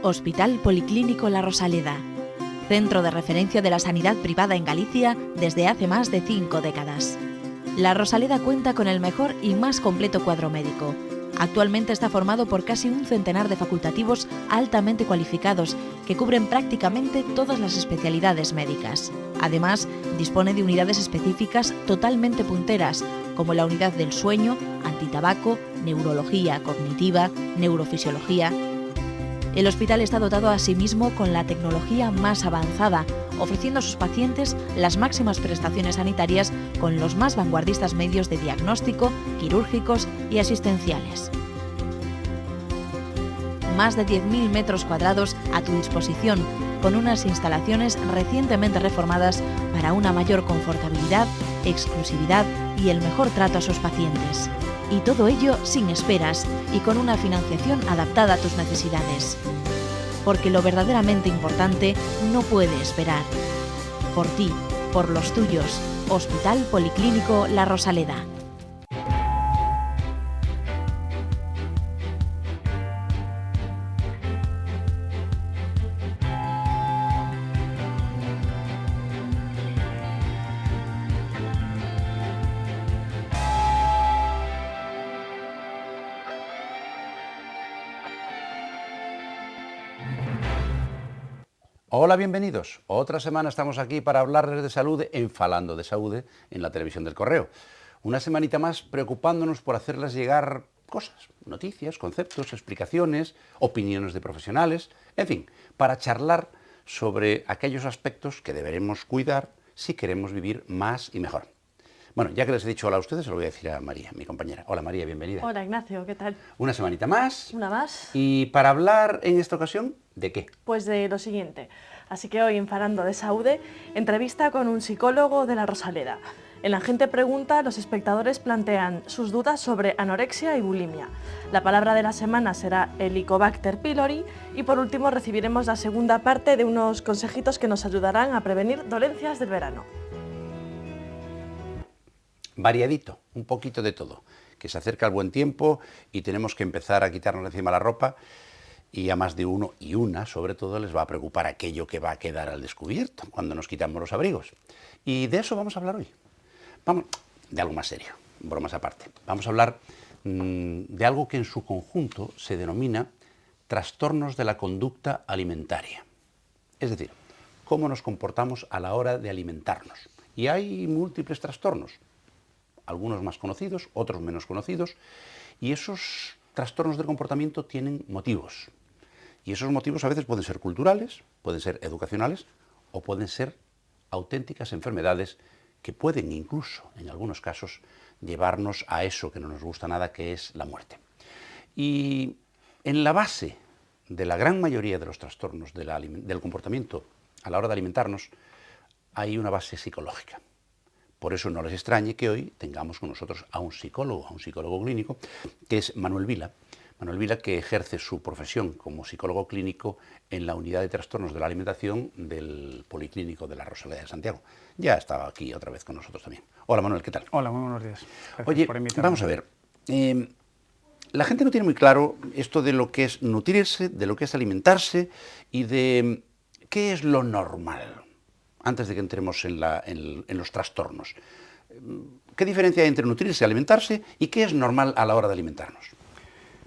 Hospital Policlínico La Rosaleda, centro de referencia de la sanidad privada en Galicia desde hace más de 5 décadas. La Rosaleda cuenta con el mejor y más completo cuadro médico. Actualmente está formado por casi un centenar de facultativos altamente cualificados que cubren prácticamente todas las especialidades médicas. Además, dispone de unidades específicas totalmente punteras, como la unidad del sueño, antitabaco, neurología cognitiva, neurofisiología. El hospital está dotado asimismo con la tecnología más avanzada, ofreciendo a sus pacientes las máximas prestaciones sanitarias con los más vanguardistas medios de diagnóstico, quirúrgicos y asistenciales. Más de 10.000 metros cuadrados a tu disposición, con unas instalaciones recientemente reformadas para una mayor confortabilidad, exclusividad y el mejor trato a sus pacientes. Y todo ello sin esperas y con una financiación adaptada a tus necesidades. Porque lo verdaderamente importante no puede esperar. Por ti, por los tuyos, Hospital Policlínico La Rosaleda. Hola, bienvenidos. Otra semana estamos aquí para hablarles de salud en Falando de Saúde en la televisión del Correo. Una semanita más preocupándonos por hacerles llegar cosas, noticias, conceptos, explicaciones, opiniones de profesionales, en fin, para charlar sobre aquellos aspectos que deberemos cuidar si queremos vivir más y mejor. Bueno, ya que les he dicho hola a ustedes, se lo voy a decir a María, mi compañera. Hola María, bienvenida. Hola Ignacio, ¿qué tal? Una semanita más. Una más. Y para hablar en esta ocasión, ¿de qué? Pues de lo siguiente. Así que hoy en Falando de Saúde, entrevista con un psicólogo de La Rosaleda. En La Gente Pregunta, los espectadores plantean sus dudas sobre anorexia y bulimia. La palabra de la semana será Helicobacter pylori y por último recibiremos la segunda parte de unos consejitos que nos ayudarán a prevenir dolencias del verano. Variadito, un poquito de todo, que se acerca el buen tiempo y tenemos que empezar a quitarnos encima la ropa y a más de uno y una, sobre todo, les va a preocupar aquello que va a quedar al descubierto cuando nos quitamos los abrigos. Y de eso vamos a hablar hoy. Vamos, de algo más serio, bromas aparte. Vamos a hablar de algo que en su conjunto se denomina trastornos de la conducta alimentaria. Es decir, cómo nos comportamos a la hora de alimentarnos. Y hay múltiples trastornos. Algunos más conocidos, otros menos conocidos, y esos trastornos del comportamiento tienen motivos. Y esos motivos a veces pueden ser culturales, pueden ser educacionales, o pueden ser auténticas enfermedades que pueden incluso, en algunos casos, llevarnos a eso que no nos gusta nada, que es la muerte. Y en la base de la gran mayoría de los trastornos del comportamiento a la hora de alimentarnos, hay una base psicológica. Por eso no les extrañe que hoy tengamos con nosotros a un psicólogo clínico, que es Manuel Vila. Manuel Vila, que ejerce su profesión como psicólogo clínico en la unidad de trastornos de la alimentación del Policlínico de La Rosaleda de Santiago. Ya estaba aquí otra vez con nosotros también. Hola Manuel, ¿qué tal? Hola, muy buenos días. Gracias. Oye, por invitarme. vamos a ver. La gente no tiene muy claro esto de lo que es nutrirse, de lo que es alimentarse y de qué es lo normal. Antes de que entremos en los trastornos. ¿Qué diferencia hay entre nutrirse y alimentarse y qué es normal a la hora de alimentarnos?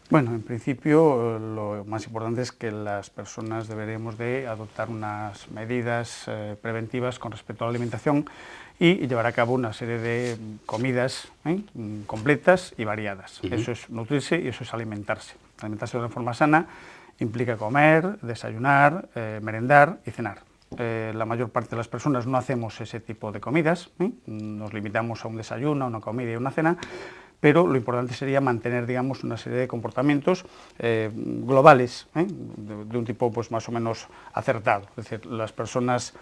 Bueno, en principio lo más importante es que las personas deberemos de adoptar unas medidas preventivas con respecto a la alimentación y llevar a cabo una serie de comidas completas y variadas. Eso es nutrirse y eso es alimentarse. Alimentarse de una forma sana implica comer, desayunar, merendar y cenar. La mayor parte de las personas no hacemos ese tipo de comidas, nos limitamos a un desayuno, a una comida y una cena, pero lo importante sería mantener, digamos, una serie de comportamientos globales, de un tipo pues, más o menos acertado. Es decir, las personas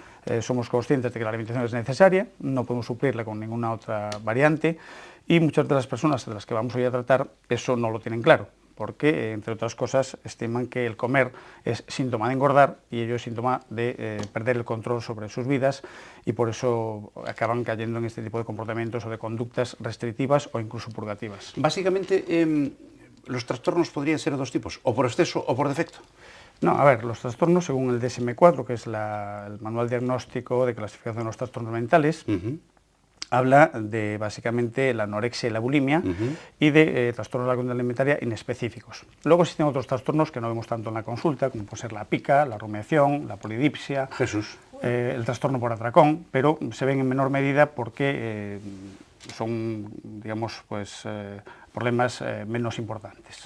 somos conscientes de que la alimentación es necesaria, no podemos suplirla con ninguna otra variante y muchas de las personas de las que vamos hoy a tratar eso no lo tienen claro, porque, entre otras cosas, estiman que el comer es síntoma de engordar y ello es síntoma de perder el control sobre sus vidas y por eso acaban cayendo en este tipo de comportamientos o de conductas restrictivas o incluso purgativas. Básicamente, los trastornos podrían ser de dos tipos, o por exceso o por defecto. No, a ver, los trastornos, según el DSM-4, que es el Manual Diagnóstico de Clasificación de los Trastornos Mentales, habla de, básicamente, la anorexia y la bulimia y de trastornos de la conducta alimentaria inespecíficos. Luego existen otros trastornos que no vemos tanto en la consulta, como puede ser la pica, la rumiación, la polidipsia, el trastorno por atracón, pero se ven en menor medida porque son, digamos, pues, problemas menos importantes.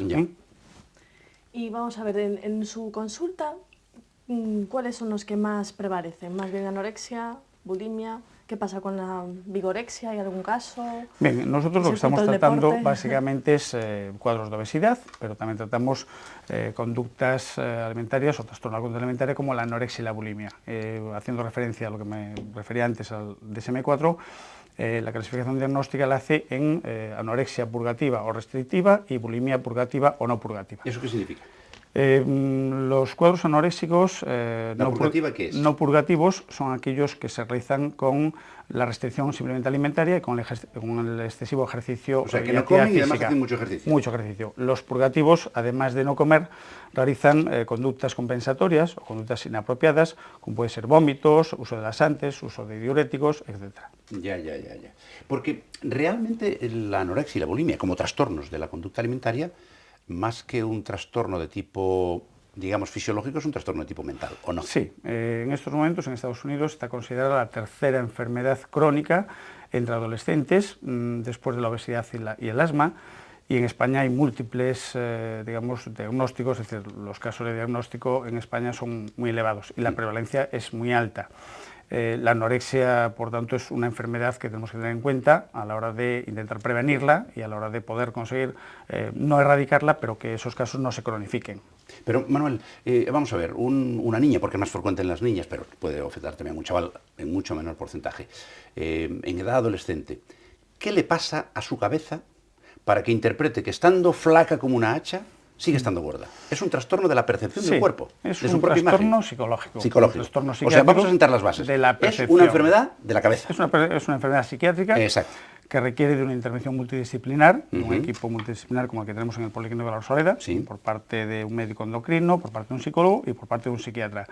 Y vamos a ver, en su consulta, ¿cuáles son los que más prevalecen? ¿Más bien anorexia, bulimia? ¿Qué pasa con la vigorexia? ¿Hay algún caso? Bien, nosotros lo que estamos tratando básicamente es cuadros de obesidad, pero también tratamos conductas alimentarias o trastorno de la conducta alimentaria como la anorexia y la bulimia. Haciendo referencia a lo que me refería antes al DSM-4, la clasificación diagnóstica la hace en anorexia purgativa o restrictiva y bulimia purgativa o no purgativa. ¿Eso qué significa? Los cuadros anoréxicos no purgativos son aquellos que se realizan con la restricción simplemente alimentaria y con el excesivo ejercicio. O sea, que no comen y además hacen mucho ejercicio. Mucho ejercicio. Los purgativos, además de no comer, realizan conductas compensatorias o conductas inapropiadas, como puede ser vómitos, uso de laxantes, uso de diuréticos, etc. Ya. Porque realmente la anorexia y la bulimia, como trastornos de la conducta alimentaria, más que un trastorno de tipo, digamos, fisiológico, es un trastorno de tipo mental, ¿o no? Sí, en estos momentos en Estados Unidos está considerada la tercera enfermedad crónica entre adolescentes, después de la obesidad y el asma, y en España hay múltiples, digamos, diagnósticos, es decir, los casos de diagnóstico en España son muy elevados y la prevalencia es muy alta. La anorexia, por tanto, es una enfermedad que tenemos que tener en cuenta a la hora de intentar prevenirla y a la hora de poder conseguir no erradicarla, pero que esos casos no se cronifiquen. Pero, Manuel, vamos a ver, una niña, porque es más frecuente en las niñas, pero puede afectar también a un chaval en mucho menor porcentaje, en edad adolescente, ¿qué le pasa a su cabeza para que interprete que estando flaca como una hacha, sigue estando gorda? Es un trastorno de la percepción del cuerpo, de su propia imagen. Es un trastorno psicológico. O sea, vamos a sentar las bases. De la percepción. Es una enfermedad de la cabeza. Es una enfermedad psiquiátrica. Exacto. Que requiere de una intervención multidisciplinar, un equipo multidisciplinar como el que tenemos en el Policlínico de la Rosaleda, por parte de un médico endocrino, por parte de un psicólogo y por parte de un psiquiatra.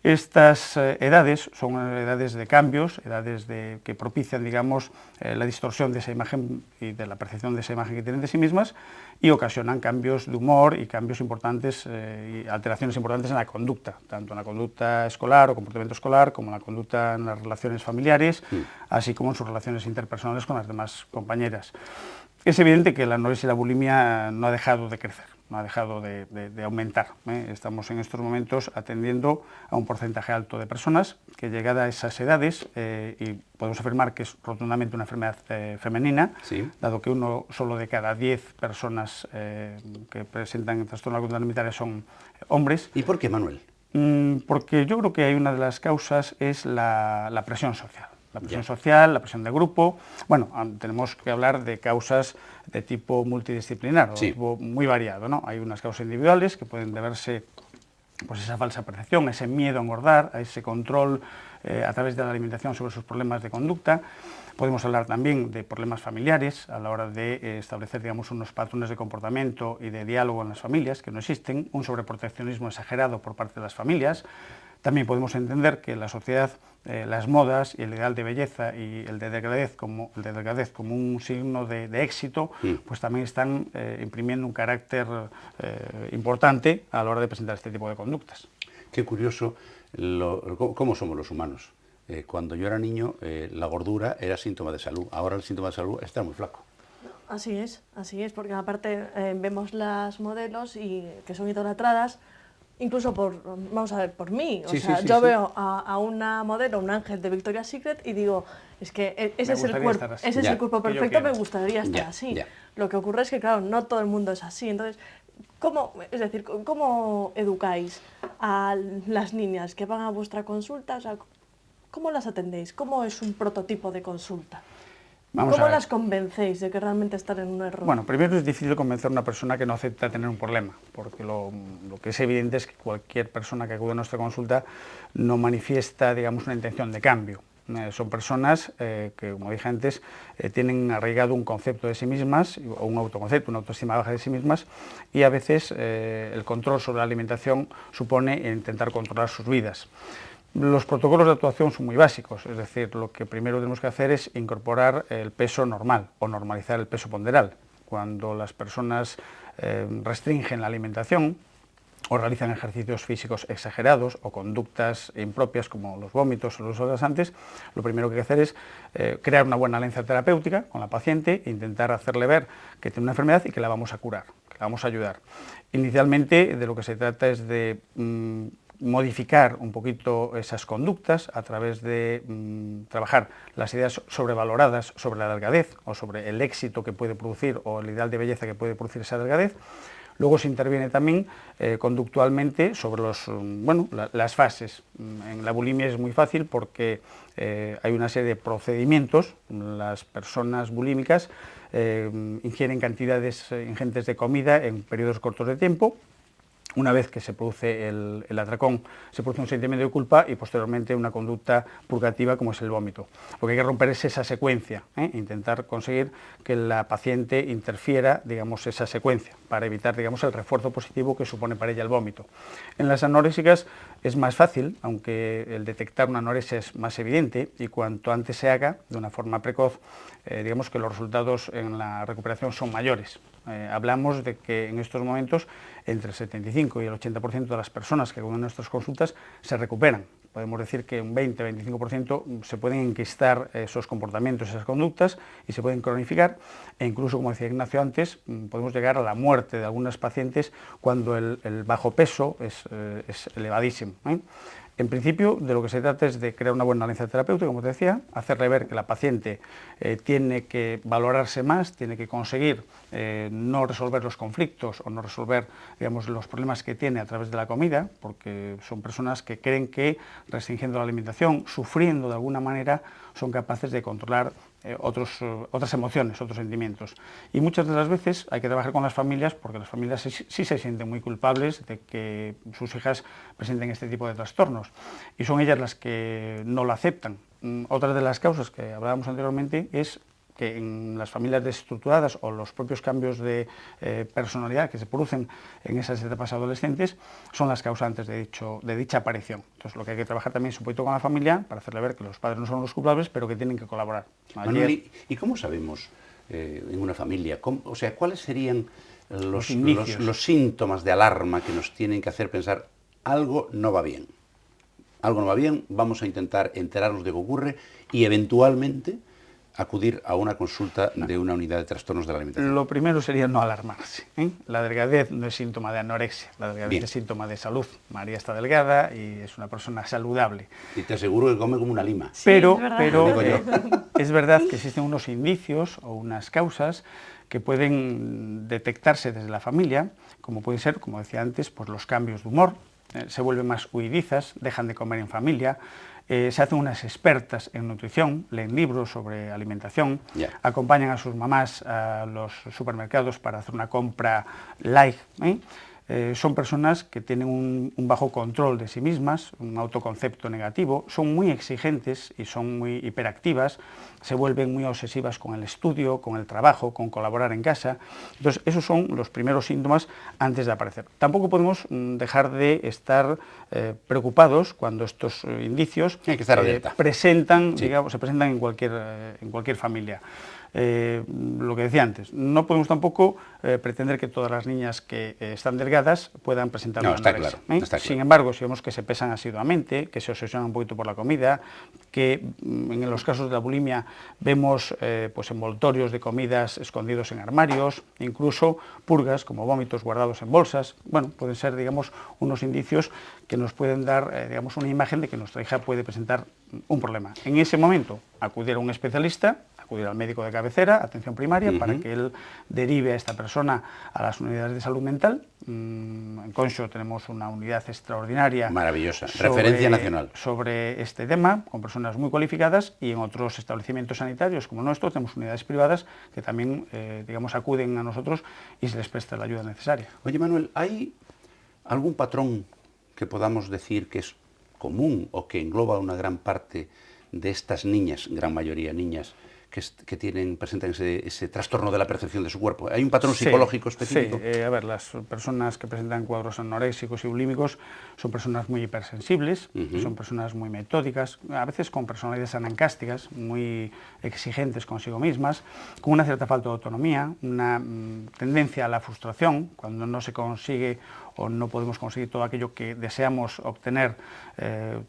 Estas edades son edades de cambios, edades que propician, digamos, la distorsión de esa imagen y de la percepción de esa imagen que tienen de sí mismas y ocasionan cambios de humor y cambios importantes y alteraciones importantes en la conducta, tanto en la conducta escolar o comportamiento escolar como en la conducta en las relaciones familiares, así como en sus relaciones interpersonales con las demás compañeras. Es evidente que la anorexia y la bulimia no ha dejado de crecer, no ha dejado de aumentar. Estamos en estos momentos atendiendo a un porcentaje alto de personas que, llegada a esas edades, y podemos afirmar que es rotundamente una enfermedad femenina, dado que uno solo de cada 10 personas que presentan trastorno de la conducta alimentaria son hombres. ¿Y por qué, Manuel? Porque yo creo que hay una de las causas es la presión social. La presión social, la presión de grupo. Bueno, tenemos que hablar de causas de tipo multidisciplinar, de tipo muy variado, ¿no? Hay unas causas individuales que pueden deberse pues, a esa falsa percepción, a ese miedo a engordar, a ese control a través de la alimentación sobre sus problemas de conducta. Podemos hablar también de problemas familiares a la hora de establecer, digamos, unos patrones de comportamiento y de diálogo en las familias que no existen, un sobreproteccionismo exagerado por parte de las familias. También podemos entender que la sociedad, las modas y el ideal de belleza y el de delgadez como un signo de éxito, pues también están imprimiendo un carácter importante a la hora de presentar este tipo de conductas. Qué curioso cómo somos los humanos. Cuando yo era niño, la gordura era síntoma de salud. Ahora el síntoma de salud es estar muy flaco. Así es, porque aparte vemos las modelos que son idolatradas, incluso vamos a ver, por mí. Yo veo a una modelo, un ángel de Victoria's Secret y digo, es que ese es el cuerpo perfecto, me gustaría estar así. Lo que ocurre es que, claro, no todo el mundo es así. Entonces, ¿cómo educáis a las niñas que van a vuestra consulta? O sea, ¿cómo las atendéis? ¿Cómo es un prototipo de consulta? ¿Cómo las convencéis de que realmente están en un error? Bueno, primero es difícil convencer a una persona que no acepta tener un problema, porque lo que es evidente es que cualquier persona que acude a nuestra consulta no manifiesta, digamos, una intención de cambio. Son personas que, como dije antes, tienen arraigado un concepto de sí mismas, o un autoconcepto, una autoestima baja de sí mismas, y a veces el control sobre la alimentación supone intentar controlar sus vidas. Los protocolos de actuación son muy básicos, es decir, lo que primero tenemos que hacer es incorporar el peso normal o normalizar el peso ponderal. Cuando las personas restringen la alimentación o realizan ejercicios físicos exagerados o conductas impropias como los vómitos o los laxantes, lo primero que hay que hacer es crear una buena alianza terapéutica con la paciente e intentar hacerle ver que tiene una enfermedad y que la vamos a curar, que la vamos a ayudar. Inicialmente de lo que se trata es de modificar un poquito esas conductas a través de trabajar las ideas sobrevaloradas sobre la delgadez o sobre el éxito que puede producir o el ideal de belleza que puede producir esa delgadez. Luego se interviene también conductualmente sobre las fases. En la bulimia es muy fácil porque hay una serie de procedimientos. Las personas bulímicas ingieren cantidades ingentes de comida en periodos cortos de tiempo. Una vez que se produce el atracón, se produce un sentimiento de culpa y posteriormente una conducta purgativa como es el vómito. Lo que hay que romper es esa secuencia, intentar conseguir que la paciente interfiera, digamos, esa secuencia para evitar, digamos, el refuerzo positivo que supone para ella el vómito. En las anoréxicas es más fácil, aunque el detectar una anorexia es más evidente y cuanto antes se haga de una forma precoz, digamos que los resultados en la recuperación son mayores. Hablamos de que en estos momentos entre el 75 y el 80% de las personas que acuden a nuestras consultas se recuperan. Podemos decir que un 20-25% se pueden enquistar esos comportamientos, esas conductas, y se pueden cronificar, e incluso, como decía Ignacio antes, podemos llegar a la muerte de algunas pacientes cuando el bajo peso es elevadísimo. En principio, de lo que se trata es de crear una buena alianza terapéutica, como te decía, hacerle ver que la paciente tiene que valorarse más, tiene que conseguir no resolver los conflictos o no resolver, digamos, los problemas que tiene a través de la comida, porque son personas que creen que restringiendo la alimentación, sufriendo de alguna manera, son capaces de controlar otras emociones, otros sentimientos. Y muchas de las veces hay que trabajar con las familias porque las familias sí se sienten muy culpables de que sus hijas presenten este tipo de trastornos y son ellas las que no lo aceptan. Otra de las causas que hablábamos anteriormente es que en las familias desestructuradas o los propios cambios de personalidad que se producen en esas etapas adolescentes son las causantes de dicha aparición. Entonces lo que hay que trabajar también es un poquito con la familia para hacerle ver que los padres no son los culpables, pero que tienen que colaborar. Manuel, ¿y cómo sabemos en una familia? O sea, ¿cuáles serían los síntomas de alarma que nos tienen que hacer pensar algo no va bien? Algo no va bien, vamos a intentar enterarnos de qué ocurre y eventualmente acudir a una consulta de una unidad de trastornos de la alimentación. Lo primero sería no alarmarse. La delgadez no es síntoma de anorexia, la delgadez es síntoma de salud. María está delgada y es una persona saludable. Y te aseguro que come como una lima. Sí, pero es verdad que existen unos indicios o unas causas que pueden detectarse desde la familia, como puede ser, como decía antes, pues los cambios de humor, se vuelven más huidizas, dejan de comer en familia, se hacen unas expertas en nutrición, leen libros sobre alimentación, acompañan a sus mamás a los supermercados para hacer una compra light. Son personas que tienen un bajo control de sí mismas, un autoconcepto negativo, son muy exigentes y son muy hiperactivas, se vuelven muy obsesivas con el estudio, con el trabajo, con colaborar en casa. Entonces, esos son los primeros síntomas antes de aparecer. Tampoco podemos dejar de estar preocupados cuando estos indicios presentan, digamos, se presentan en cualquier familia. Lo que decía antes, no podemos tampoco pretender que todas las niñas que están delgadas puedan presentar una anorexia. Está claro. Sin embargo, si vemos que se pesan asiduamente, que se obsesionan un poquito por la comida, que en los casos de la bulimia vemos pues envoltorios de comidas escondidos en armarios, incluso purgas como vómitos guardados en bolsas, bueno, pueden ser, digamos, unos indicios que nos pueden dar, digamos, una imagen de que nuestra hija puede presentar un problema. En ese momento, acudir a un especialista, acudir al médico de cabecera, atención primaria, para que él derive a esta persona a las unidades de salud mental. En Conxo tenemos una unidad extraordinaria. Maravillosa, referencia nacional. Sobre este tema, con personas muy cualificadas, y en otros establecimientos sanitarios como el nuestro tenemos unidades privadas que también, digamos, acuden a nosotros y se les presta la ayuda necesaria. Oye, Manuel, ¿hay algún patrón que podamos decir que es común o que engloba una gran parte de estas niñas, gran mayoría niñas, que presentan ese trastorno de la percepción de su cuerpo? ¿Hay un patrón psicológico específico? Sí, a ver, las personas que presentan cuadros anoréxicos y bulímicos son personas muy hipersensibles, son personas muy metódicas, a veces con personalidades anancásticas, muy exigentes consigo mismas, con una cierta falta de autonomía, una tendencia a la frustración cuando no se consigue o no podemos conseguir todo aquello que deseamos obtener,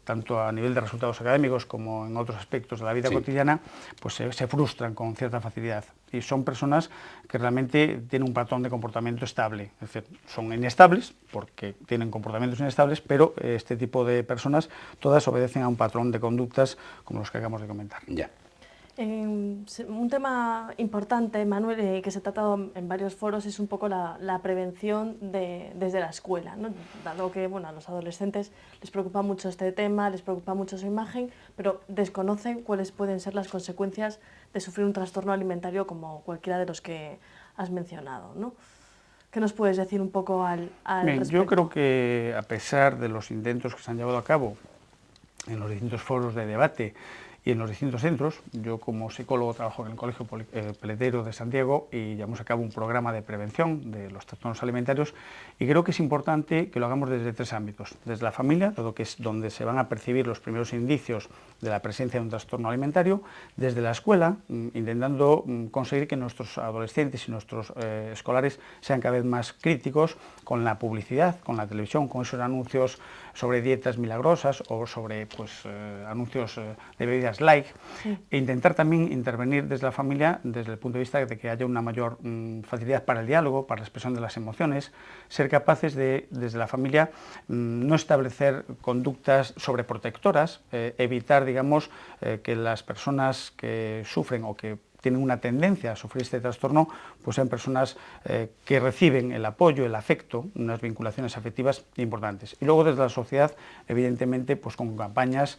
tanto a nivel de resultados académicos como en otros aspectos de la vida cotidiana, pues se frustran con cierta facilidad. Y son personas que realmente tienen un patrón de comportamiento estable, es decir, son inestables porque tienen comportamientos inestables, pero este tipo de personas todas obedecen a un patrón de conductas como los que acabamos de comentar. Ya. Un tema importante, Manuel, que se ha tratado en varios foros es un poco la prevención desde la escuela, ¿no? Dado que a los adolescentes les preocupa mucho este tema, les preocupa mucho su imagen, pero desconocen cuáles pueden ser las consecuencias de sufrir un trastorno alimentario como cualquiera de los que has mencionado, ¿no? ¿Qué nos puedes decir un poco al respecto? Yo creo que a pesar de los intentos que se han llevado a cabo en los distintos foros de debate y en los distintos centros, yo como psicólogo trabajo en el Colegio Peletero de Santiago y llevamos a cabo un programa de prevención de los trastornos alimentarios y creo que es importante que lo hagamos desde tres ámbitos. Desde la familia, dado que es donde se van a percibir los primeros indicios de la presencia de un trastorno alimentario, desde la escuela, intentando conseguir que nuestros adolescentes y nuestros escolares sean cada vez más críticos con la publicidad, con la televisión, con esos anuncios sobre dietas milagrosas o sobre anuncios de bebidas light, e intentar también intervenir desde la familia desde el punto de vista de que haya una mayor facilidad para el diálogo, para la expresión de las emociones, ser capaces de, desde la familia, no establecer conductas sobreprotectoras, evitar, digamos, que las personas que sufren o que tienen una tendencia a sufrir este trastorno, pues sean personas que reciben el apoyo, el afecto, unas vinculaciones afectivas importantes. Y luego desde la sociedad, evidentemente, pues con campañas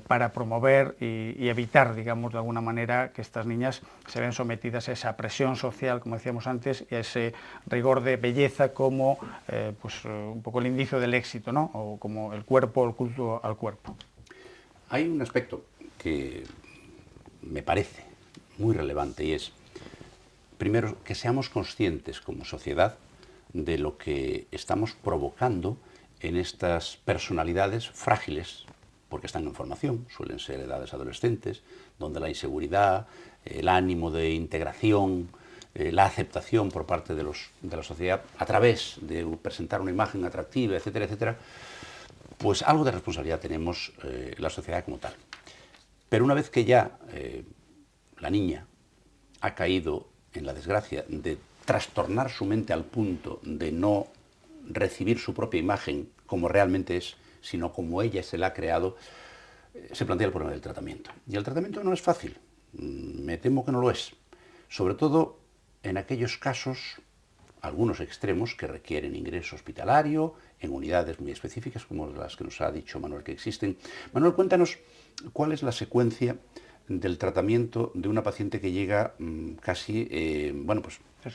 para promover y evitar, digamos, de alguna manera que estas niñas se vean sometidas a esa presión social, como decíamos antes, y a ese rigor de belleza como un poco el indicio del éxito, ¿no? O como el cuerpo, el culto al cuerpo. Hay un aspecto que me parece muy relevante y es, primero, que seamos conscientes como sociedad de lo que estamos provocando en estas personalidades frágiles, porque están en formación, suelen ser edades adolescentes, donde la inseguridad, el ánimo de integración, la aceptación por parte de la sociedad a través de presentar una imagen atractiva, etcétera, etcétera, pues algo de responsabilidad tenemos la sociedad como tal. Pero una vez que ya la niña ha caído en la desgracia de trastornar su mente al punto de no recibir su propia imagen como realmente es, sino como ella se la ha creado, se plantea el problema del tratamiento. Y el tratamiento no es fácil, me temo que no lo es, sobre todo en aquellos casos, algunos extremos, que requieren ingreso hospitalario, en unidades muy específicas, como las que nos ha dicho Manuel que existen. Manuel, cuéntanos cuál es la secuencia del tratamiento de una paciente que llega casi,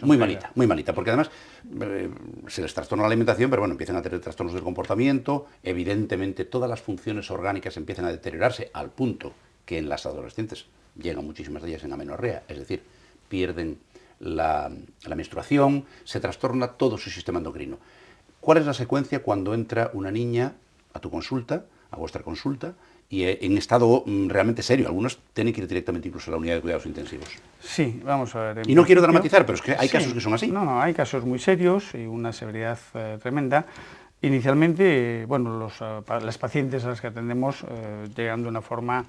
muy malita, porque además se les trastorna la alimentación, pero empiezan a tener trastornos del comportamiento, evidentemente todas las funciones orgánicas empiezan a deteriorarse al punto que en las adolescentes llegan muchísimas de ellas en amenorrea, es decir, pierden la menstruación, se trastorna todo su sistema endocrino. ¿Cuál es la secuencia cuando entra una niña a tu consulta, a vuestra consulta, y en estado realmente serio? Algunos tienen que ir directamente incluso a la unidad de cuidados intensivos. Sí, vamos a ver. Y no quiero dramatizar, pero es que hay casos que son así. No, hay casos muy serios y una severidad tremenda. Inicialmente, las pacientes a las que atendemos llegan de una forma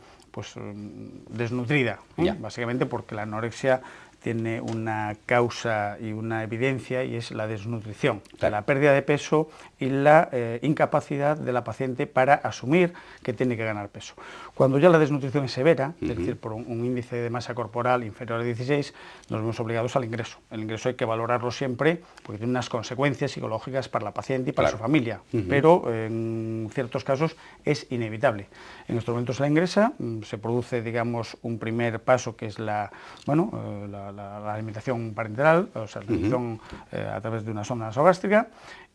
desnutrida, básicamente porque la anorexia tiene una causa y una evidencia, y es la desnutrición, la pérdida de peso y la incapacidad de la paciente para asumir que tiene que ganar peso. Cuando ya la desnutrición es severa, es decir, por un índice de masa corporal inferior a 16, nos vemos obligados al ingreso. El ingreso hay que valorarlo siempre porque tiene unas consecuencias psicológicas para la paciente y para su familia, pero en ciertos casos es inevitable. En estos momentos la ingresa, se produce, digamos, un primer paso que es la alimentación parenteral, o sea, la nutrición a través de una sonda nasogástrica,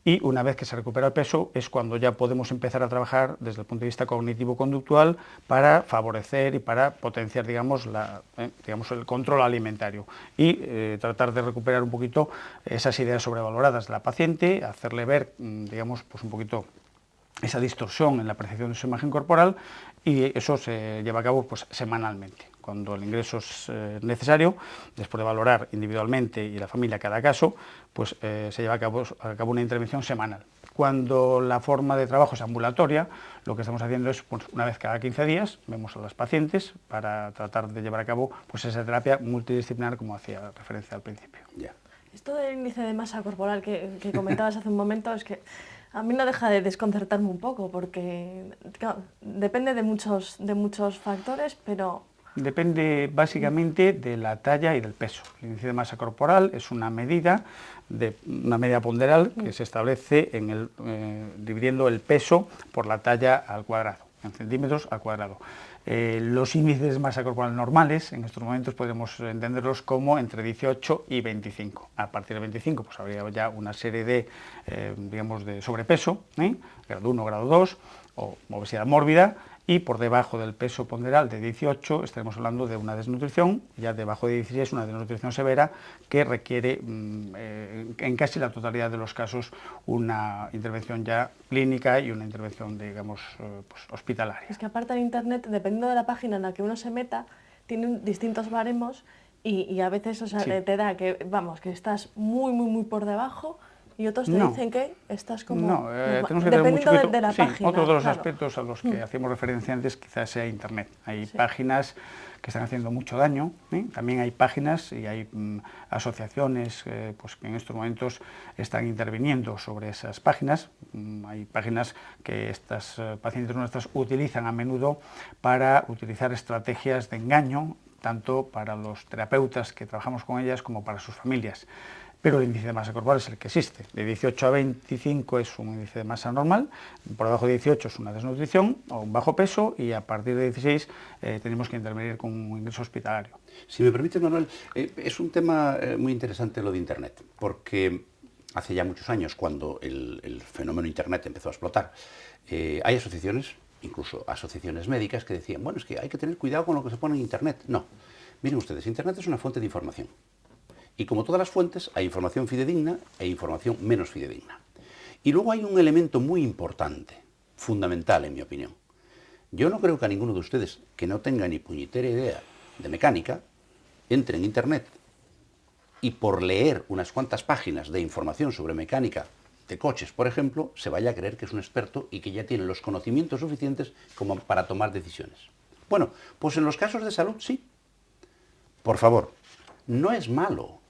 y una vez que se recupera el peso es cuando ya podemos empezar a trabajar desde el punto de vista cognitivo-conductual para favorecer y para potenciar, digamos, el control alimentario y tratar de recuperar un poquito esas ideas sobrevaloradas de la paciente, hacerle ver, digamos, pues un poquito esa distorsión en la percepción de su imagen corporal, y eso se lleva a cabo pues semanalmente. Cuando el ingreso es necesario, después de valorar individualmente y la familia cada caso, pues se lleva a cabo una intervención semanal. Cuando la forma de trabajo es ambulatoria, lo que estamos haciendo es, pues, una vez cada 15 días, vemos a las pacientes para tratar de llevar a cabo pues esa terapia multidisciplinar, como hacía referencia al principio. Ya. Esto del índice de masa corporal que comentabas hace un momento, es que a mí no deja de desconcertarme un poco, porque claro, depende de muchos factores, pero... Depende básicamente de la talla y del peso. El índice de masa corporal es una medida ponderal que se establece dividiendo el peso por la talla al cuadrado, en centímetros al cuadrado. Los índices de masa corporal normales, en estos momentos podemos entenderlos como entre 18 y 25. A partir de 25 pues habría ya una serie de, digamos, de sobrepeso, grado 1, grado 2, o obesidad mórbida, y por debajo del peso ponderal de 18 estaremos hablando de una desnutrición, ya debajo de 16 una desnutrición severa que requiere en casi la totalidad de los casos una intervención ya clínica y una intervención, digamos, pues hospitalaria. Es que aparte en Internet, dependiendo de la página en la que uno se meta, tienen distintos baremos y a veces, o sea, Sí. te da que, vamos, que estás muy por debajo, y otros te dicen que estás como... No, tenemos que tener mucho dependiendo cuidado. de la Sí, página. otro de los claro. aspectos a los que hacíamos referencia antes quizás sea Internet. Hay Sí. páginas que están haciendo mucho daño, también hay páginas y hay asociaciones pues que en estos momentos están interviniendo sobre esas páginas. Hay páginas que estas pacientes nuestras utilizan a menudo para utilizar estrategias de engaño, tanto para los terapeutas que trabajamos con ellas como para sus familias. Pero el índice de masa corporal es el que existe. De 18 a 25 es un índice de masa normal, por debajo de 18 es una desnutrición o un bajo peso, y a partir de 16 tenemos que intervenir con un ingreso hospitalario. Si me permite, Manuel, es un tema muy interesante lo de Internet, porque hace ya muchos años, cuando el fenómeno Internet empezó a explotar, hay asociaciones, incluso asociaciones médicas, que decían, bueno, es que hay que tener cuidado con lo que se pone en Internet. No, miren ustedes, Internet es una fuente de información. Y como todas las fuentes, hay información fidedigna e información menos fidedigna. Y luego hay un elemento muy importante, fundamental en mi opinión. Yo no creo que a ninguno de ustedes que no tenga ni puñetera idea de mecánica, entre en Internet y por leer unas cuantas páginas de información sobre mecánica de coches, por ejemplo, se vaya a creer que es un experto y que ya tiene los conocimientos suficientes como para tomar decisiones. Bueno, pues en los casos de salud sí. Por favor, no es malo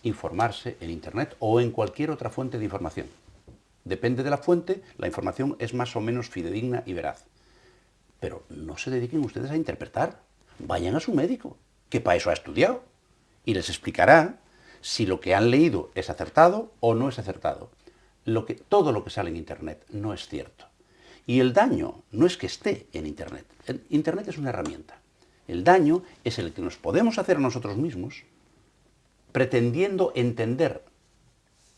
informarse en Internet o en cualquier otra fuente de información. Depende de la fuente, la información es más o menos fidedigna y veraz. Pero no se dediquen ustedes a interpretar. Vayan a su médico, que para eso ha estudiado, y les explicará si lo que han leído es acertado o no es acertado. Todo lo que sale en Internet no es cierto. Y el daño no es que esté en Internet. Internet es una herramienta. El daño es el que nos podemos hacer nosotros mismos pretendiendo entender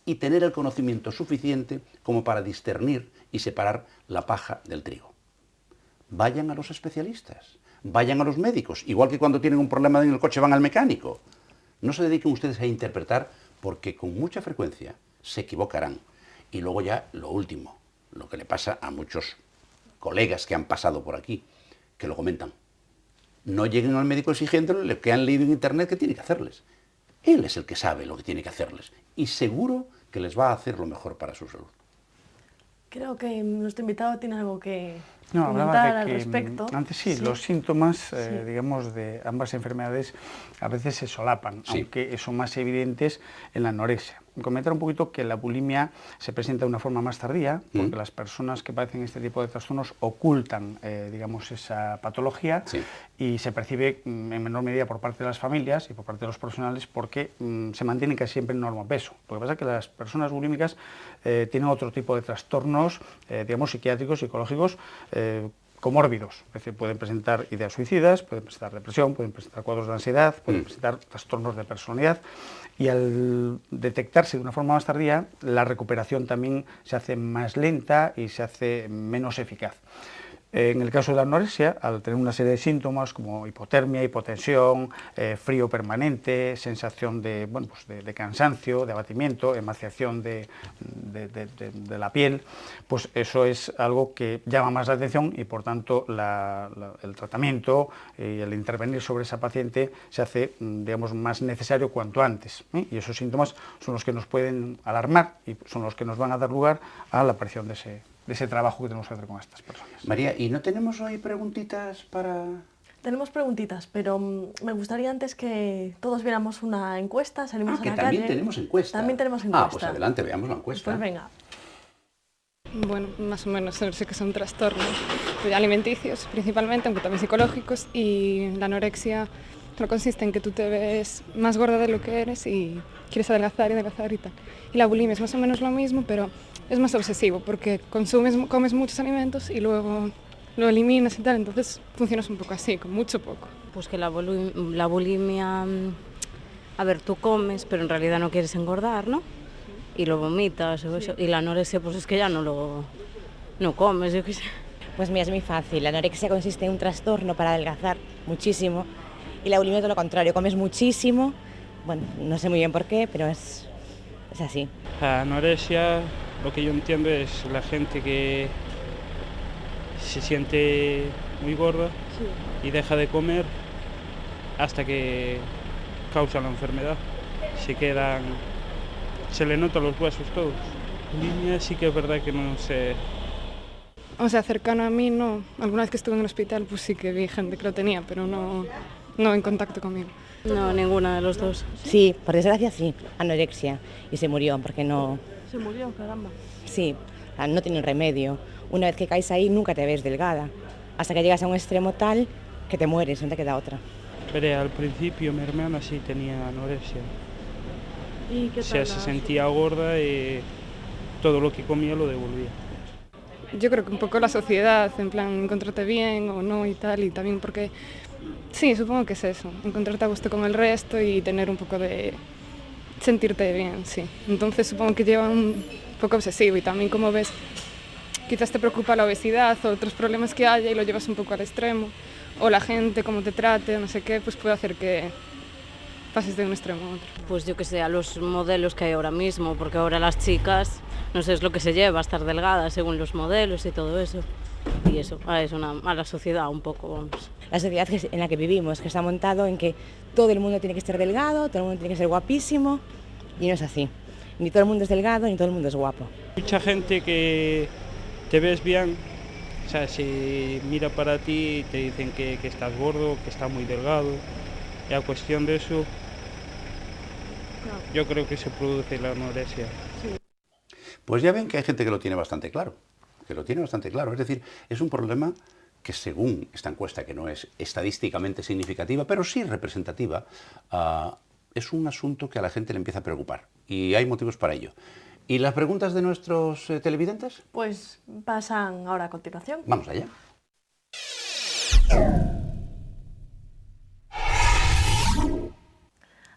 y tener el conocimiento suficiente como para discernir y separar la paja del trigo. Vayan a los especialistas, vayan a los médicos, igual que cuando tienen un problema en el coche van al mecánico. No se dediquen ustedes a interpretar, porque con mucha frecuencia se equivocarán. Y luego ya lo último, lo que le pasa a muchos colegas que han pasado por aquí, que lo comentan. No lleguen al médico exigiéndole lo que han leído en Internet que tiene que hacerles. Él es el que sabe lo que tiene que hacerles y seguro que les va a hacer lo mejor para su salud. Creo que nuestro invitado tiene algo que No, comentar hablaba de al que respecto. antes sí, los síntomas, digamos, de ambas enfermedades a veces se solapan, Sí. aunque son más evidentes en la anorexia. Comentar un poquito que la bulimia se presenta de una forma más tardía, porque las personas que padecen este tipo de trastornos ocultan, digamos, esa patología, Sí. y se percibe en menor medida por parte de las familias y por parte de los profesionales, porque se mantienen casi siempre en normopeso. Lo que pasa es que las personas bulímicas tienen otro tipo de trastornos, digamos, psiquiátricos, psicológicos, comórbidos, es decir, pueden presentar ideas suicidas, pueden presentar depresión, pueden presentar cuadros de ansiedad, pueden presentar trastornos de personalidad, y al detectarse de una forma más tardía, la recuperación también se hace más lenta y se hace menos eficaz. En el caso de la anorexia, al tener una serie de síntomas como hipotermia, hipotensión, frío permanente, sensación de, bueno, pues de cansancio, de abatimiento, emaciación de la piel, pues eso es algo que llama más la atención y por tanto el tratamiento y el intervenir sobre esa paciente se hace, digamos, más necesario cuanto antes, ¿eh? Y esos síntomas son los que nos pueden alarmar y son los que nos van a dar lugar a la aparición de ese trabajo que tenemos que hacer con estas personas. María, ¿y no tenemos hoy preguntitas para...? Tenemos preguntitas, pero me gustaría antes que todos viéramos una encuesta, salimos a que la también calle. tenemos encuesta. También tenemos encuesta. Pues adelante, veamos la encuesta. Pues venga. Bueno, más o menos, sé que son trastornos alimenticios principalmente, aunque también psicológicos, y la anorexia solo consiste en que tú te ves más gorda de lo que eres y quieres adelgazar y tal. Y la bulimia es más o menos lo mismo, pero es más obsesivo porque comes muchos alimentos y luego lo eliminas y tal, entonces funcionas un poco así, con mucho poco. Pues que la bulimia, a ver, tú comes, pero en realidad no quieres engordar, ¿no? Y lo vomitas o eso. Y la anorexia, pues es que ya no comes, yo qué sé. Pues mira, es muy fácil. La anorexia consiste en un trastorno para adelgazar muchísimo y la bulimia es todo lo contrario, comes muchísimo, bueno, no sé muy bien por qué, pero es así. La anorexia, lo que yo entiendo es la gente que se siente muy gorda y deja de comer hasta que causa la enfermedad. Se le notan los huesos todos. Bulimia sí que es verdad que no sé. O sea, cercano a mí no. Alguna vez que estuve en el hospital pues sí que vi gente que lo tenía, pero no en contacto conmigo. No, ninguna de los dos. Sí, por desgracia sí, anorexia, y se murió porque no... Se murió, caramba. Sí, no tiene remedio. Una vez que caes ahí nunca te ves delgada, hasta que llegas a un extremo tal que te mueres, no te queda otra. Pero al principio mi hermana sí tenía anorexia. ¿Y qué tal? Se sentía gorda y todo lo que comía lo devolvía. Yo creo que un poco la sociedad, en plan, encontrarte bien o no y tal, y también porque, sí, supongo que es eso, encontrarte a gusto con el resto y tener un poco de sentirte bien, sí. Entonces supongo que lleva un poco obsesivo y también como ves, quizás te preocupa la obesidad o otros problemas que haya y lo llevas un poco al extremo, o la gente, cómo te trate, no sé qué, pues puede hacer que pases de un extremo a otro. Pues yo que sé, a los modelos que hay ahora mismo, porque ahora las chicas, no sé, es lo que se lleva, estar delgadas según los modelos y todo eso. Y eso, a la sociedad un poco, vamos. La sociedad en la que vivimos, que está montado en que todo el mundo tiene que estar delgado, todo el mundo tiene que ser guapísimo, y no es así. Ni todo el mundo es delgado, ni todo el mundo es guapo. Mucha gente que te ves bien, o sea, si mira para ti y te dicen que estás gordo, que estás muy delgado, y a cuestión de eso, yo creo que se produce la anorexia. Pues ya ven que hay gente que lo tiene bastante claro, es decir, es un problema que según esta encuesta, que no es estadísticamente significativa, pero sí representativa, es un asunto que a la gente le empieza a preocupar y hay motivos para ello. ¿Y las preguntas de nuestros televidentes? Pues pasan ahora a continuación. Vamos allá.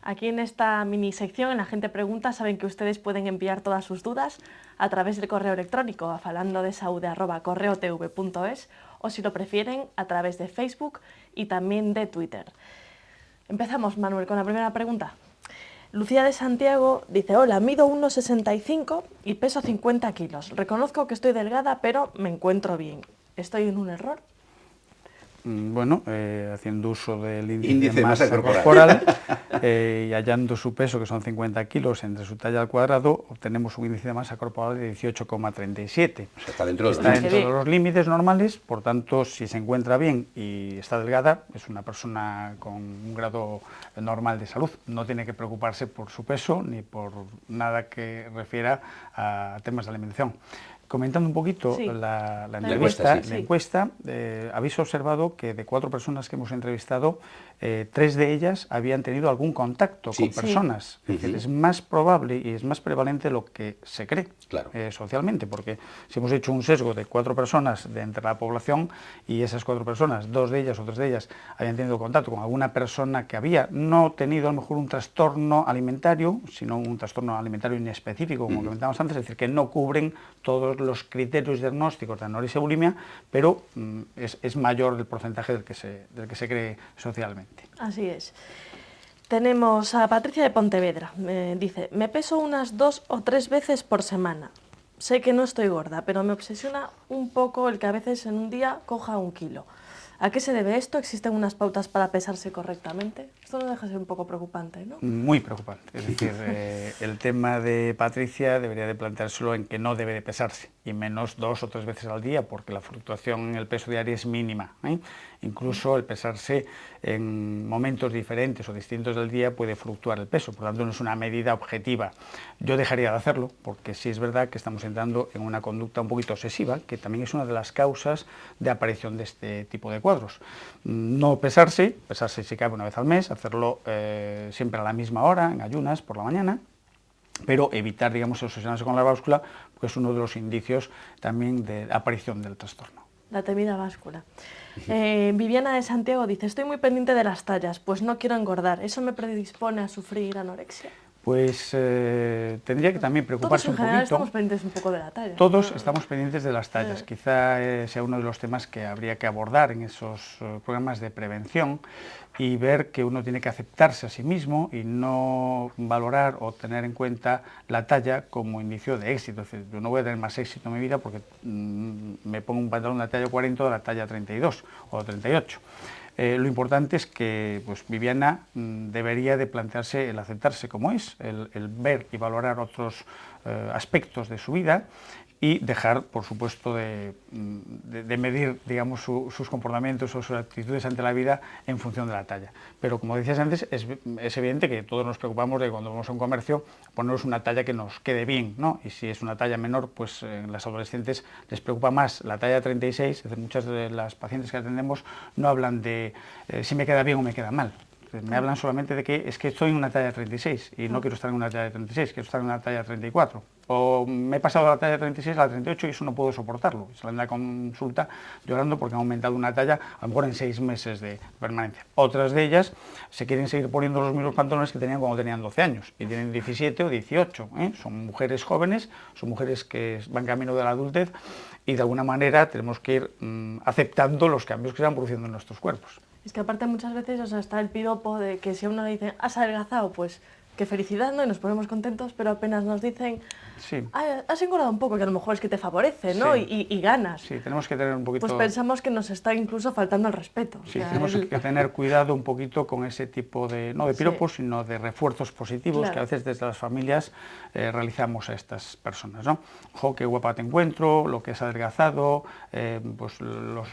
Aquí en esta mini sección, en La Gente Pregunta, saben que ustedes pueden enviar todas sus dudas a través del correo electrónico a falandodesaude@correotv.es o, si lo prefieren, a través de Facebook y también de Twitter. Empezamos, Manuel, con la primera pregunta. Lucía de Santiago dice: hola, mido 1,65 y peso 50 kilos. Reconozco que estoy delgada, pero me encuentro bien. ¿Estoy en un error? Bueno, haciendo uso del índice de masa corporal y hallando su peso, que son 50 kilos, entre su talla al cuadrado, obtenemos un índice de masa corporal de 18,37. O sea, está dentro de los límites normales, por tanto, si se encuentra bien y está delgada, es una persona con un grado normal de salud. No tiene que preocuparse por su peso ni por nada que refiera a temas de alimentación. Comentando un poquito Sí. la La entrevista, encuesta, sí. la encuesta, habéis observado que de 4 personas que hemos entrevistado, 3 de ellas habían tenido algún contacto Sí. con personas. Sí. Es decir, es más probable y es más prevalente lo que se cree Claro. socialmente, porque si hemos hecho un sesgo de 4 personas de entre la población y esas 4 personas, 2 de ellas o 3 de ellas habían tenido contacto con alguna persona que había no tenido a lo mejor un trastorno alimentario, sino un trastorno alimentario inespecífico, como comentábamos antes, es decir, que no cubren todos los criterios diagnósticos de anorexia y bulimia, pero es mayor el porcentaje del que se cree socialmente. Así es. Tenemos a Patricia de Pontevedra. Dice, me peso unas 2 o 3 veces por semana. Sé que no estoy gorda, pero me obsesiona un poco el que a veces en un día coja 1 kilo. ¿A qué se debe esto? ¿Existen unas pautas para pesarse correctamente? Esto no deja de ser un poco preocupante, ¿no? Muy preocupante. Es decir, el tema de Patricia debería de planteárselo en que no debe de pesarse, y menos 2 o 3 veces al día, porque la fluctuación en el peso diario es mínima, ¿eh? Incluso el pesarse en momentos diferentes o distintos del día puede fluctuar el peso, por lo tanto no es una medida objetiva. Yo dejaría de hacerlo, porque sí es verdad que estamos entrando en una conducta un poquito obsesiva, que también es una de las causas de aparición de este tipo de cuadros. No pesarse si cabe una vez al mes, hacerlo siempre a la misma hora, en ayunas, por la mañana, pero evitar, digamos, obsesionarse con la báscula, porque es uno de los indicios también de aparición del trastorno. La temida báscula. Viviana de Santiago dice, estoy muy pendiente de las tallas, pues no quiero engordar. ¿Eso me predispone a sufrir anorexia? Pues tendría que también preocuparse Todos en un general poquito. estamos pendientes un poco de la talla. Todos estamos pendientes de las tallas. Quizá sea uno de los temas que habría que abordar en esos programas de prevención, y ver que uno tiene que aceptarse a sí mismo y no valorar o tener en cuenta la talla como indicio de éxito. Es decir, yo no voy a tener más éxito en mi vida porque me pongo un pantalón de la talla 40 o de la talla 32 o 38. Lo importante es que pues, Viviana debería de plantearse el aceptarse como es, el ver y valorar otros aspectos de su vida, y dejar, por supuesto, de medir, digamos, sus comportamientos o sus actitudes ante la vida en función de la talla. Pero, como decías antes, es evidente que todos nos preocupamos de cuando vamos a un comercio ponernos una talla que nos quede bien, ¿no? Y si es una talla menor, pues en las adolescentes les preocupa más la talla 36, es decir, muchas de las pacientes que atendemos no hablan de si me queda bien o me queda mal. Me hablan solamente de que es que estoy en una talla 36 y no quiero estar en una talla 36, quiero estar en una talla 34. O me he pasado de la talla 36 a la 38 y eso no puedo soportarlo. Salen de la consulta llorando porque han aumentado una talla, a lo mejor en 6 meses de permanencia. Otras de ellas se quieren seguir poniendo los mismos pantalones que tenían cuando tenían 12 años y tienen 17 o 18. Son mujeres jóvenes, son mujeres que van camino de la adultez, y de alguna manera tenemos que ir aceptando los cambios que se van produciendo en nuestros cuerpos. Es que aparte muchas veces, o sea, está el piropo de que si a uno le dicen, has adelgazado, pues qué felicidad, ¿no? Y nos ponemos contentos, pero apenas nos dicen, sí, has engordado un poco, que a lo mejor es que te favorece, ¿no? Sí. Y ganas. Sí, tenemos que tener un poquito... Pues pensamos que nos está incluso faltando el respeto. Sí, o sea, tenemos que tener cuidado un poquito con ese tipo de, no de piropos, sí, sino de refuerzos positivos, claro, que a veces desde las familias realizamos a estas personas, ¿no? Ojo, qué guapa te encuentro, lo que has adelgazado, pues los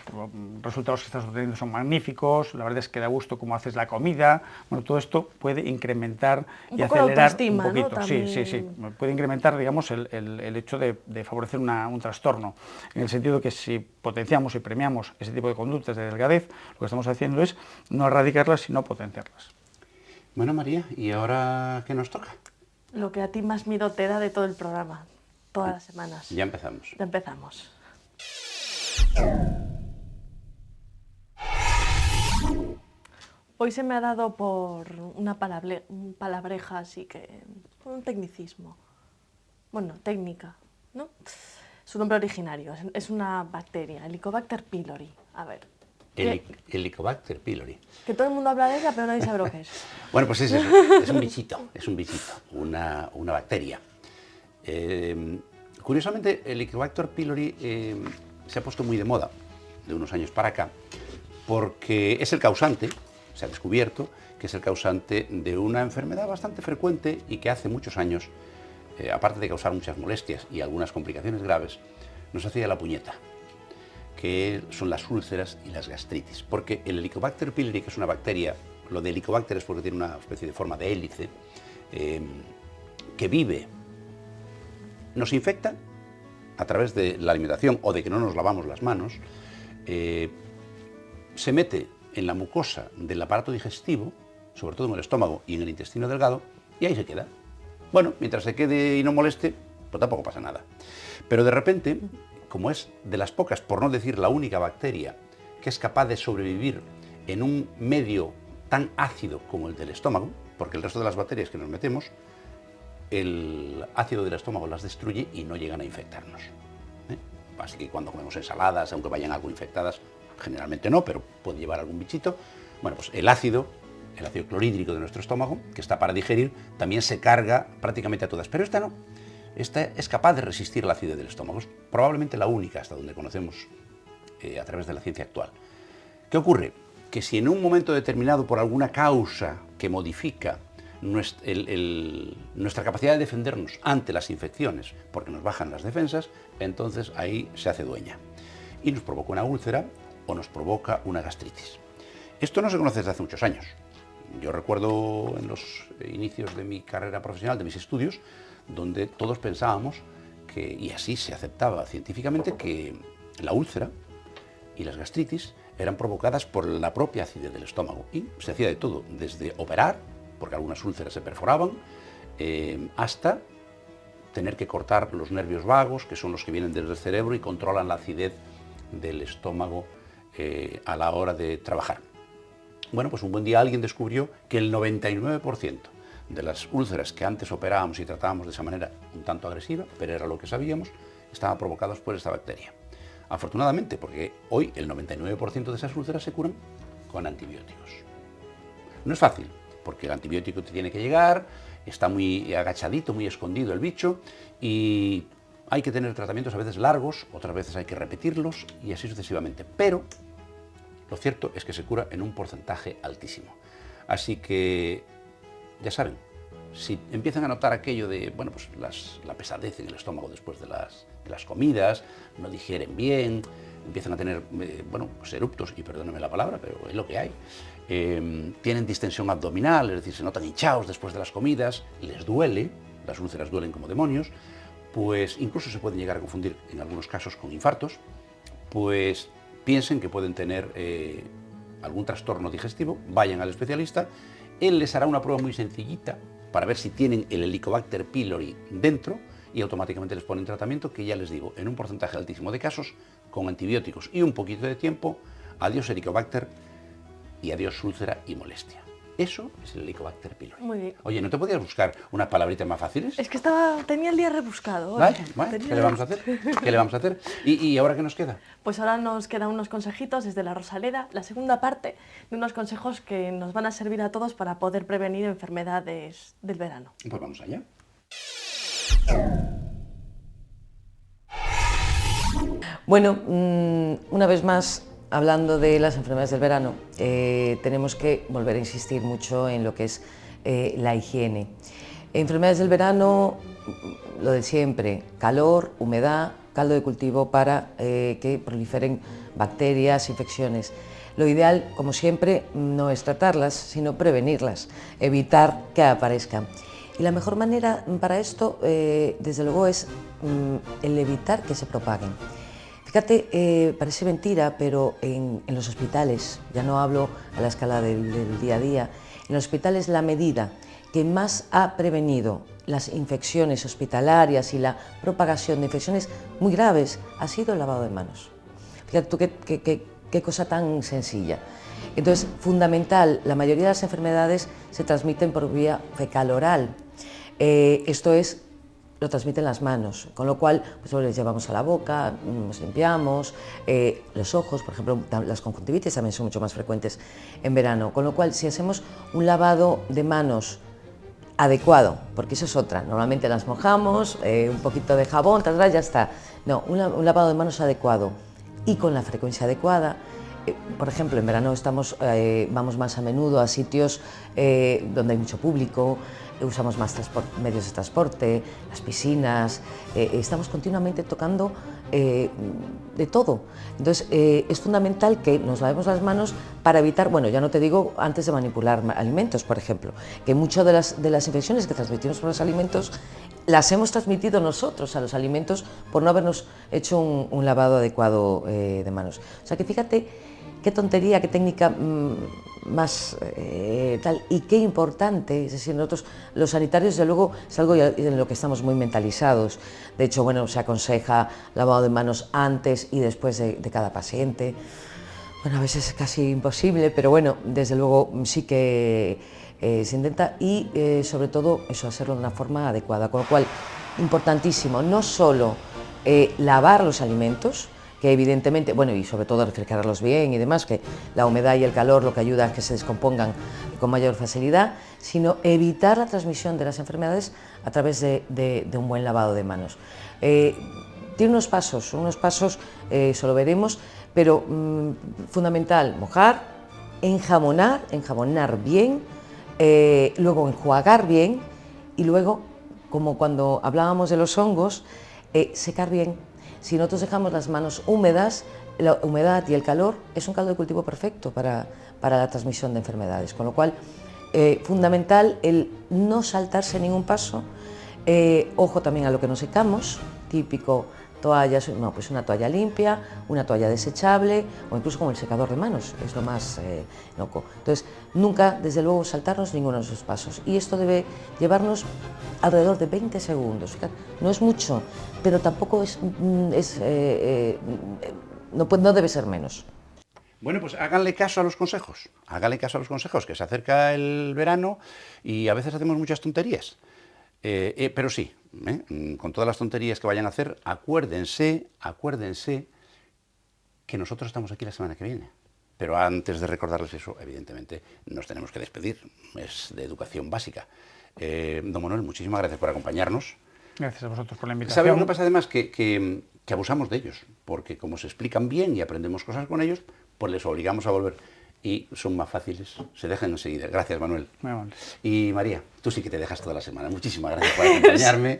resultados que estás obteniendo son magníficos, la verdad es que da gusto cómo haces la comida. Bueno, todo esto puede incrementar y acelerar un poquito, ¿no? Sí, puede incrementar, digamos, el hecho de favorecer un trastorno, en el sentido que si potenciamos y premiamos ese tipo de conductas de delgadez, lo que estamos haciendo es no erradicarlas, sino potenciarlas. Bueno, María, ¿y ahora qué nos toca? Lo que a ti más miedo te da de todo el programa, todas las semanas. Ya empezamos. Ya empezamos. Hoy se me ha dado por una palabreja así que... un tecnicismo. Bueno, técnica, ¿no? Su nombre originario es una bacteria, Helicobacter pylori. A ver. Helicobacter pylori. Que todo el mundo habla de ella, pero nadie sabe lo que es. Bueno, pues es eso, es un bichito, una bacteria. Curiosamente, el Helicobacter pylori se ha puesto muy de moda de unos años para acá, porque es el causante, se ha descubierto que es el causante de una enfermedad bastante frecuente y que hace muchos años, aparte de causar muchas molestias y algunas complicaciones graves, nos hacía la puñeta, que son las úlceras y las gastritis. Porque el Helicobacter pylori, que es una bacteria, lo de Helicobacter es porque tiene una especie de forma de hélice, que vive, nos infecta a través de la alimentación o de que no nos lavamos las manos, se mete en la mucosa del aparato digestivo, sobre todo en el estómago y en el intestino delgado, y ahí se queda. Bueno, mientras se quede y no moleste, pues tampoco pasa nada. Pero de repente, como es de las pocas, por no decir la única bacteria, que es capaz de sobrevivir en un medio tan ácido como el del estómago, porque el resto de las bacterias que nos metemos, el ácido del estómago las destruye y no llegan a infectarnos. Así que cuando comemos ensaladas, aunque vayan algo infectadas, generalmente no, pero puede llevar algún bichito, bueno, pues el ácido clorhídrico de nuestro estómago, que está para digerir, también se carga prácticamente a todas. Pero esta no. Esta es capaz de resistir la acidez del estómago. Es probablemente la única hasta donde conocemos a través de la ciencia actual. ¿Qué ocurre? Que si en un momento determinado, por alguna causa que modifica nuestra capacidad de defendernos ante las infecciones, porque nos bajan las defensas, entonces ahí se hace dueña. Y nos provoca una úlcera o nos provoca una gastritis. Esto no se conoce desde hace muchos años. Yo recuerdo en los inicios de mi carrera profesional, de mis estudios, donde todos pensábamos que, y así se aceptaba científicamente, que la úlcera y las gastritis eran provocadas por la propia acidez del estómago. Y se hacía de todo, desde operar, porque algunas úlceras se perforaban, hasta tener que cortar los nervios vagos, que son los que vienen desde el cerebro y controlan la acidez del estómago a la hora de trabajar. Bueno, pues un buen día alguien descubrió que el 99% de las úlceras que antes operábamos y tratábamos de esa manera un tanto agresiva, pero era lo que sabíamos, estaban provocados por esta bacteria. Afortunadamente, porque hoy el 99% de esas úlceras se curan con antibióticos. No es fácil, porque el antibiótico te tiene que llegar, está muy agachadito, muy escondido el bicho, y hay que tener tratamientos a veces largos, otras veces hay que repetirlos, y así sucesivamente. Pero lo cierto es que se cura en un porcentaje altísimo. Así que, ya saben, si empiezan a notar aquello de, bueno, pues la pesadez en el estómago después de las comidas, no digieren bien, empiezan a tener, bueno, pues eruptos, y perdónenme la palabra, pero es lo que hay, tienen distensión abdominal, es decir, se notan hinchados después de las comidas, les duele, las úlceras duelen como demonios, pues incluso se pueden llegar a confundir en algunos casos con infartos, pues piensen que pueden tener algún trastorno digestivo, vayan al especialista, él les hará una prueba muy sencillita para ver si tienen el Helicobacter pylori dentro y automáticamente les ponen tratamiento que, ya les digo, en un porcentaje altísimo de casos, con antibióticos y un poquito de tiempo, adiós Helicobacter y adiós úlcera y molestia. Eso es el Helicobacter pylori. Muy bien. Oye, ¿no te podías buscar unas palabritas más fáciles? Es que tenía el día rebuscado. ¿Vale? ¿Qué le vamos a hacer? ¿Qué le vamos a hacer? ¿Y ahora qué nos queda? Pues ahora nos quedan unos consejitos desde la Rosaleda, la segunda parte de unos consejos que nos van a servir a todos para poder prevenir enfermedades del verano. Pues vamos allá. Bueno, una vez más, hablando de las enfermedades del verano, tenemos que volver a insistir mucho en lo que es la higiene. Enfermedades del verano, lo de siempre, calor, humedad, caldo de cultivo para que proliferen bacterias, infecciones. Lo ideal, como siempre, no es tratarlas, sino prevenirlas, evitar que aparezcan. Y la mejor manera para esto, desde luego, es el evitar que se propaguen. Fíjate, parece mentira, pero en los hospitales, ya no hablo a la escala del día a día, en los hospitales la medida que más ha prevenido las infecciones hospitalarias y la propagación de infecciones muy graves ha sido el lavado de manos. Fíjate tú qué cosa tan sencilla. Entonces, fundamental, la mayoría de las enfermedades se transmiten por vía fecal-oral. Esto es, lo transmiten las manos, con lo cual pues, les llevamos a la boca, nos limpiamos, los ojos, por ejemplo, las conjuntivitis también son mucho más frecuentes en verano, con lo cual si hacemos un lavado de manos adecuado, porque eso es otra, normalmente las mojamos, un poquito de jabón, ya está. No, un lavado de manos adecuado y con la frecuencia adecuada. Por ejemplo, en verano vamos más a menudo a sitios donde hay mucho público, usamos más medios de transporte, las piscinas, estamos continuamente tocando de todo. Entonces, es fundamental que nos lavemos las manos para evitar, bueno, ya no te digo antes de manipular alimentos, por ejemplo, que muchas de las infecciones que transmitimos por los alimentos las hemos transmitido nosotros a los alimentos por no habernos hecho un lavado adecuado de manos. O sea que fíjate qué tontería, qué técnica más tal, y qué importante. Es decir, nosotros los sanitarios, desde luego, es algo en lo que estamos muy mentalizados. De hecho, bueno, se aconseja lavado de manos antes y después de cada paciente. Bueno, a veces es casi imposible, pero bueno, desde luego sí que se intenta, y sobre todo eso, hacerlo de una forma adecuada. Con lo cual, importantísimo, no solo lavar los alimentos, que evidentemente, bueno, y sobre todo refrigerarlos bien y demás, que la humedad y el calor lo que ayuda a que se descompongan con mayor facilidad, sino evitar la transmisión de las enfermedades a través de un buen lavado de manos. Tiene unos pasos, eso lo veremos, pero fundamental: mojar, enjamonar bien, luego enjuagar bien, y luego, como cuando hablábamos de los hongos, secar bien. Si nosotros dejamos las manos húmedas, la humedad y el calor es un caldo de cultivo perfecto para la transmisión de enfermedades, con lo cual fundamental el no saltarse ningún paso. Ojo también a lo que nos secamos, típico toallas, no, pues una toalla limpia, una toalla desechable, o incluso con el secador de manos, es lo más loco. Entonces, nunca, desde luego, saltarnos ninguno de esos pasos, y esto debe llevarnos alrededor de 20 segundos. Fíjate, no es mucho, pero tampoco no debe ser menos. Bueno, pues háganle caso a los consejos, que se acerca el verano y a veces hacemos muchas tonterías. Pero sí, con todas las tonterías que vayan a hacer, acuérdense que nosotros estamos aquí la semana que viene. Pero antes de recordarles eso, evidentemente, nos tenemos que despedir. Es de educación básica. Don Manuel, muchísimas gracias por acompañarnos. Gracias a vosotros por la invitación. ¿Sabes lo que pasa además? Que abusamos de ellos, porque como se explican bien y aprendemos cosas con ellos, pues les obligamos a volver. Y son más fáciles, se dejan enseguida. Gracias, Manuel. Muy amable. Y María, tú sí que te dejas toda la semana. Muchísimas gracias por acompañarme.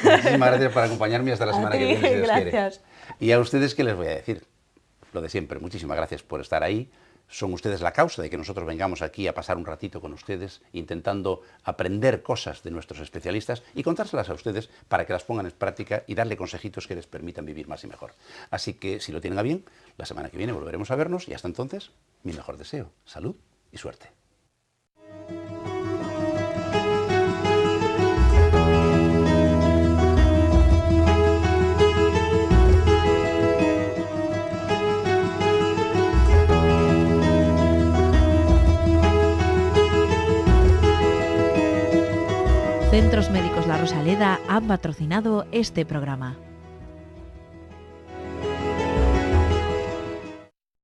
Muchísimas gracias por acompañarme hasta la semana que viene, si Dios quiere. Y a ustedes, ¿qué les voy a decir? Lo de siempre, muchísimas gracias por estar ahí. Son ustedes la causa de que nosotros vengamos aquí a pasar un ratito con ustedes, intentando aprender cosas de nuestros especialistas y contárselas a ustedes para que las pongan en práctica y darle consejitos que les permitan vivir más y mejor. Así que, si lo tienen a bien, la semana que viene volveremos a vernos, y hasta entonces, mi mejor deseo, salud y suerte. Centros Médicos La Rosaleda han patrocinado este programa.